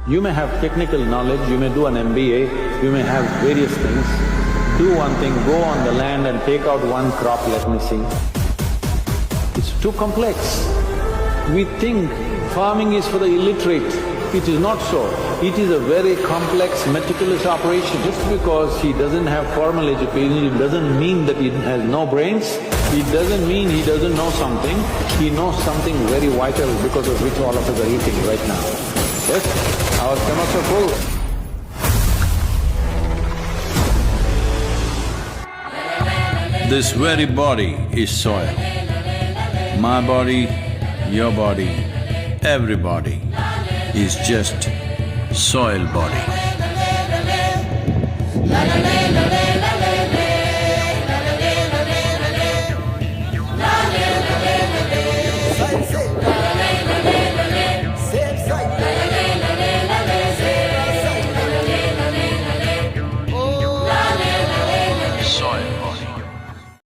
You may have technical knowledge, you may do an MBA, you may have various things. Do one thing, go on the land and take out one crop, let me see. It's too complex. We think farming is for the illiterate. It is not so. It is a very complex, meticulous operation. Just because he doesn't have formal education, it doesn't mean that he has no brains. It doesn't mean he doesn't know something. He knows something very vital because of which all of us are eating right now. Yes, our stomachs are full. This very body is soil. My body, your body, everybody is just soil body.